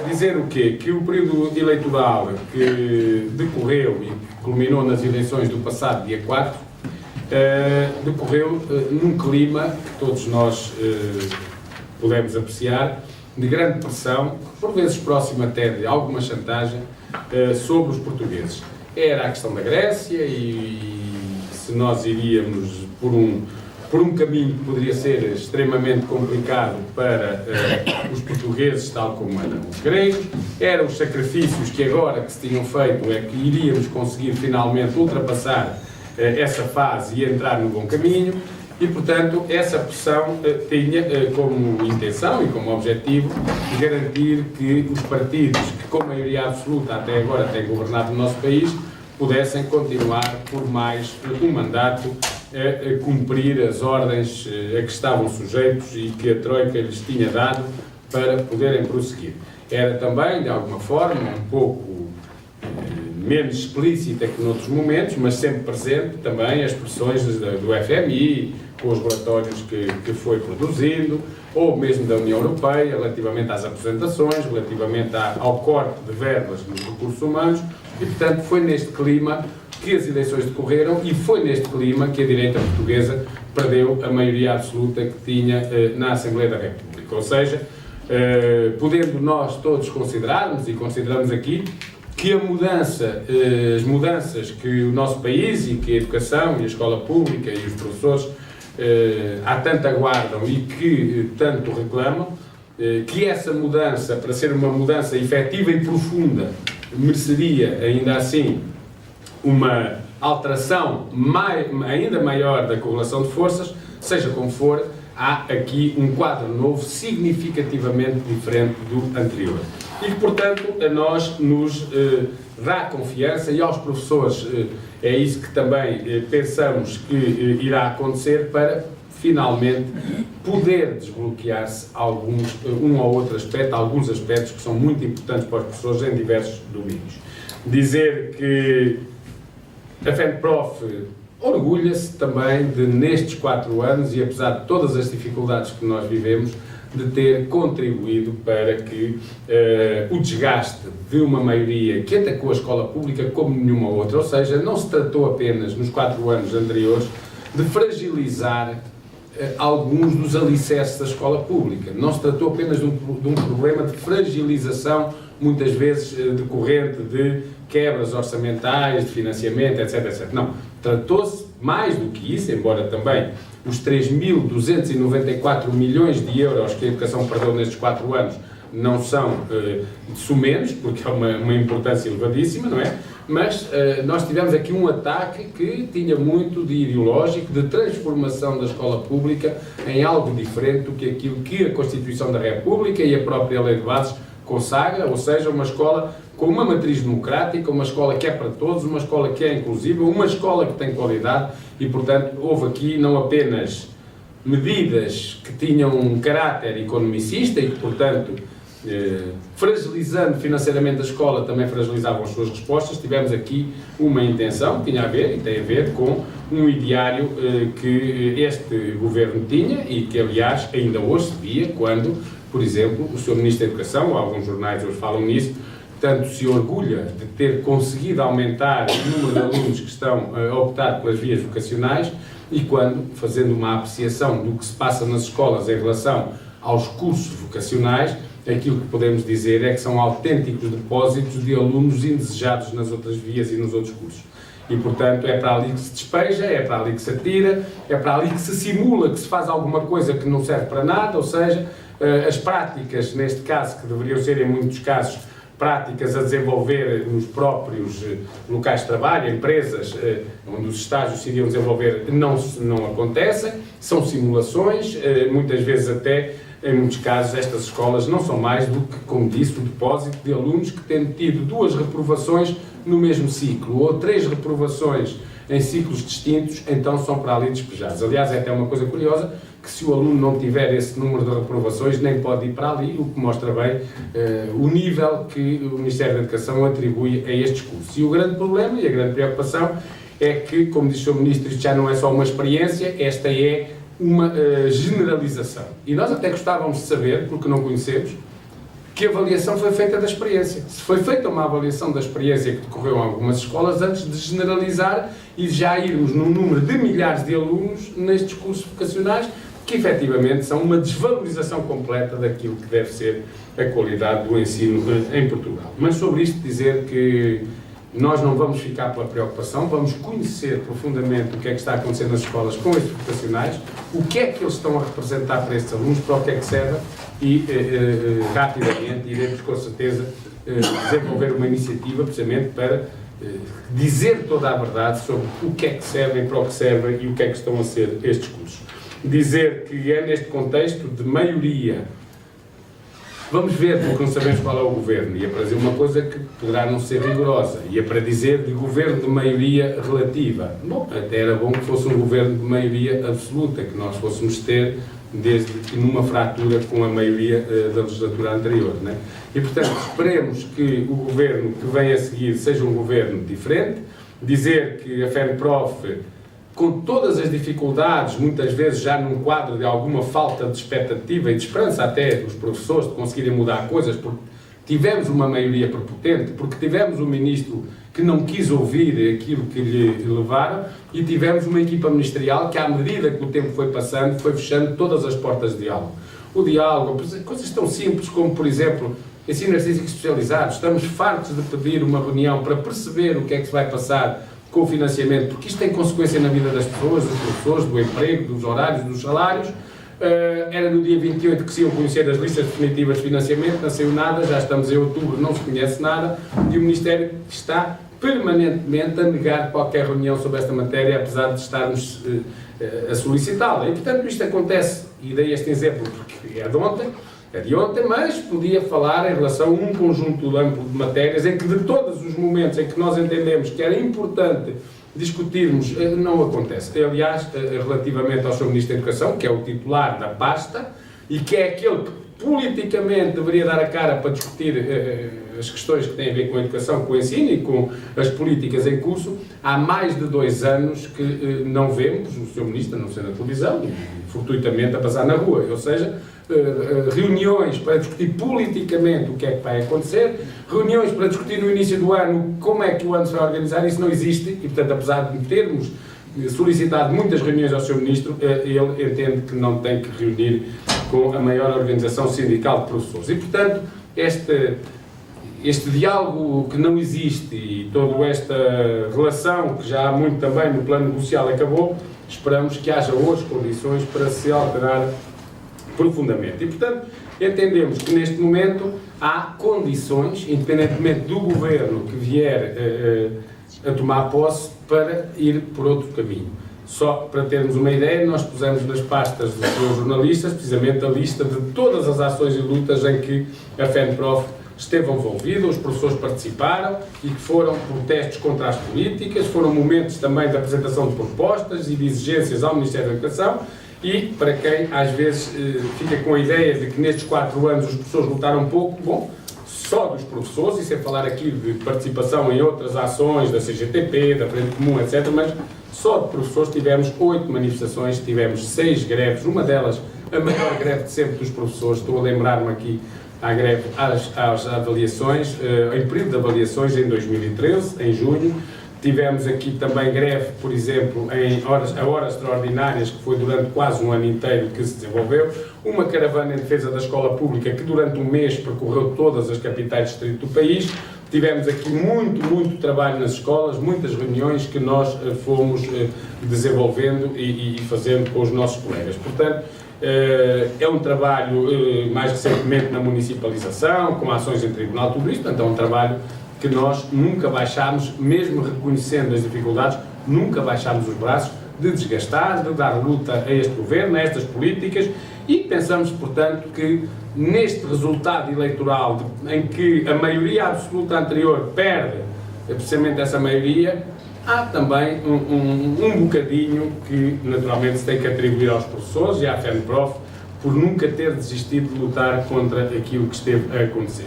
Dizer o quê? Que o período eleitoral que decorreu e que culminou nas eleições do passado dia 4, decorreu num clima que todos nós pudemos apreciar, de grande pressão, por vezes próximo até de alguma chantagem, sobre os portugueses. Era a questão da Grécia e se nós iríamos por um caminho que poderia ser extremamente complicado para os portugueses, tal como eram os gregos, eram os sacrifícios que agora que se tinham feito é que iríamos conseguir finalmente ultrapassar essa fase e entrar no bom caminho e, portanto, essa pressão tinha como intenção e como objetivo garantir que os partidos que com maioria absoluta até agora têm governado o nosso país pudessem continuar por mais um mandato a cumprir as ordens a que estavam sujeitos e que a Troika lhes tinha dado para poderem prosseguir. Era também, de alguma forma, um pouco menos explícita que noutros momentos, mas sempre presente também as pressões do FMI, com os relatórios que foi produzindo, ou mesmo da União Europeia, relativamente às apresentações, relativamente ao corte de verbas nos recursos humanos, e, portanto, foi neste clima que as eleições decorreram e foi neste clima que a direita portuguesa perdeu a maioria absoluta que tinha na Assembleia da República. Ou seja, podendo nós todos considerarmos, e consideramos aqui, que as mudanças que o nosso país e que a educação e a escola pública e os professores há tanto aguardam e que tanto reclamam, que essa mudança, para ser uma mudança efetiva e profunda, mereceria ainda assim uma alteração ainda maior da correlação de forças, seja como for, há aqui um quadro novo significativamente diferente do anterior. E que, portanto, a nós nos dá confiança e aos professores é isso que também pensamos que irá acontecer para, finalmente, poder desbloquear-se um ou outro aspecto, alguns aspectos que são muito importantes para os professores em diversos domínios. Dizer que a FENPROF orgulha-se também de, nestes 4 anos, e apesar de todas as dificuldades que nós vivemos, de ter contribuído para que o desgaste de uma maioria que atacou a escola pública como nenhuma outra, ou seja, não se tratou apenas, nos 4 anos anteriores, de fragilizar alguns dos alicerces da escola pública. Não se tratou apenas de um problema de fragilização, muitas vezes decorrente de quebras orçamentais, de financiamento, etc, etc. Não. Tratou-se mais do que isso, embora também os 3.294 milhões de euros que a educação perdeu nestes 4 anos não são sumenos, porque é uma importância elevadíssima, não é? Mas nós tivemos aqui um ataque que tinha muito de ideológico, de transformação da escola pública em algo diferente do que aquilo que a Constituição da República e a própria Lei de Bases consagra, ou seja, uma escola com uma matriz democrática, uma escola que é para todos, uma escola que é inclusiva, uma escola que tem qualidade e, portanto, houve aqui não apenas medidas que tinham um caráter economicista e que, portanto, fragilizando financeiramente a escola, também fragilizavam as suas respostas. Tivemos aqui uma intenção que tinha a ver, e tem a ver com um ideário que este governo tinha e que, aliás, ainda hoje se via quando, por exemplo, o Sr. Ministro da Educação, ou alguns jornais hoje falam nisso, tanto se orgulha de ter conseguido aumentar o número de alunos que estão a optar pelas vias vocacionais e quando, fazendo uma apreciação do que se passa nas escolas em relação aos cursos vocacionais, aquilo que podemos dizer é que são autênticos depósitos de alunos indesejados nas outras vias e nos outros cursos. E, portanto, é para ali que se despeja, é para ali que se atira, é para ali que se simula que se faz alguma coisa que não serve para nada, ou seja, as práticas, neste caso, que deveriam ser, em muitos casos, práticas a desenvolver nos próprios locais de trabalho, empresas onde os estágios se iriam desenvolver, não acontecem, são simulações, muitas vezes até, em muitos casos, estas escolas não são mais do que, como disse, o depósito de alunos que têm tido 2 reprovações no mesmo ciclo, ou 3 reprovações em ciclos distintos, então são para ali despejados. Aliás, é até uma coisa curiosa, que se o aluno não tiver esse número de reprovações, nem pode ir para ali, o que mostra bem o nível que o Ministério da Educação atribui a estes cursos. E o grande problema e a grande preocupação é que, como disse o Ministro, isto já não é só uma experiência, esta é uma generalização. E nós até gostávamos de saber, porque não conhecemos, que a avaliação foi feita da experiência. Se foi feita uma avaliação da experiência que decorreu em algumas escolas, antes de generalizar e já irmos num número de milhares de alunos nestes cursos vocacionais, que efetivamente são uma desvalorização completa daquilo que deve ser a qualidade do ensino em Portugal. Mas sobre isto dizer que nós não vamos ficar pela preocupação, vamos conhecer profundamente o que é que está acontecendo nas escolas com estes vocacionais, o que é que eles estão a representar para estes alunos, para o que é que serve e rapidamente iremos com certeza desenvolver uma iniciativa precisamente para dizer toda a verdade sobre o que é que servem, para o que servem e o que é que estão a ser estes cursos. Dizer que é neste contexto de maioria. Vamos ver, porque não sabemos qual é o governo, e é para dizer uma coisa que poderá não ser rigorosa, e é para dizer de governo de maioria relativa. Bom, até era bom que fosse um governo de maioria absoluta, que nós fôssemos ter, desde que numa fratura com a maioria da legislatura anterior, né? E, portanto, esperemos que o governo que vem a seguir seja um governo diferente, dizer que a FENPROF, com todas as dificuldades, muitas vezes já num quadro de alguma falta de expectativa e de esperança até dos professores de conseguirem mudar coisas, porque tivemos uma maioria prepotente, porque tivemos um ministro que não quis ouvir aquilo que lhe levaram e tivemos uma equipa ministerial que, à medida que o tempo foi passando, foi fechando todas as portas de diálogo. O diálogo, coisas tão simples como, por exemplo, ensino artístico especializado. Estamos fartos de pedir uma reunião para perceber o que é que se vai passar com o financiamento, porque isto tem consequência na vida das pessoas, dos professores, do emprego, dos horários, dos salários. Era no dia 28 que se iam conhecer as listas definitivas de financiamento, não saiu nada, já estamos em outubro, não se conhece nada, e o Ministério está permanentemente a negar qualquer reunião sobre esta matéria, apesar de estarmos a solicitá-la. E, portanto, isto acontece, e dei este exemplo porque é de ontem, mas podia falar em relação a um conjunto amplo de matérias em que, de todos os momentos em que nós entendemos que era importante discutirmos, não acontece. Aliás, relativamente ao Sr. Ministro da Educação, que é o titular da pasta e que é aquele que politicamente deveria dar a cara para discutir as questões que têm a ver com a educação, com o ensino e com as políticas em curso, há mais de 2 anos que não vemos o Sr. Ministro, a não ser na televisão, fortuitamente a passar na rua, ou seja, reuniões para discutir politicamente o que é que vai acontecer, reuniões para discutir no início do ano como é que o ano se vai organizar, isso não existe e, portanto, apesar de termos solicitado muitas reuniões ao Sr. Ministro, ele entende que não tem que reunir com a maior organização sindical de professores. E, portanto, este diálogo que não existe e toda esta relação que já há muito também no plano negocial acabou, esperamos que haja hoje condições para se alterar profundamente. E, portanto, entendemos que neste momento há condições, independentemente do governo que vier a tomar posse, para ir por outro caminho. Só para termos uma ideia, nós pusemos nas pastas dos seus jornalistas precisamente a lista de todas as ações e lutas em que a FENPROF esteve envolvida, os professores participaram e que foram protestos contra as políticas, foram momentos também de apresentação de propostas e de exigências ao Ministério da Educação. E, para quem às vezes fica com a ideia de que nestes 4 anos os professores lutaram pouco, bom, só dos professores, e sem falar aqui de participação em outras ações da CGTP, da Frente Comum, etc., mas só de professores tivemos 8 manifestações, tivemos 6 greves, uma delas a maior greve de sempre dos professores, estou a lembrar-me aqui à greve, às avaliações, em período de avaliações em 2013, em junho. Tivemos aqui também greve, por exemplo, a horas extraordinárias, que foi durante quase um ano inteiro que se desenvolveu. Uma caravana em defesa da escola pública, que durante um mês percorreu todas as capitais de distrito do país. Tivemos aqui muito trabalho nas escolas, muitas reuniões que nós fomos desenvolvendo e fazendo com os nossos colegas. Portanto, é um trabalho, mais recentemente, na municipalização, com ações em tribunal, tudo isto. Portanto, é um trabalho que nós nunca baixámos, mesmo reconhecendo as dificuldades, nunca baixámos os braços de desgastar, de dar luta a este governo, a estas políticas, e pensamos, portanto, que neste resultado eleitoral em que a maioria absoluta anterior perde precisamente essa maioria, há também um bocadinho que naturalmente se tem que atribuir aos professores e à FENPROF por nunca ter desistido de lutar contra aquilo que esteve a acontecer.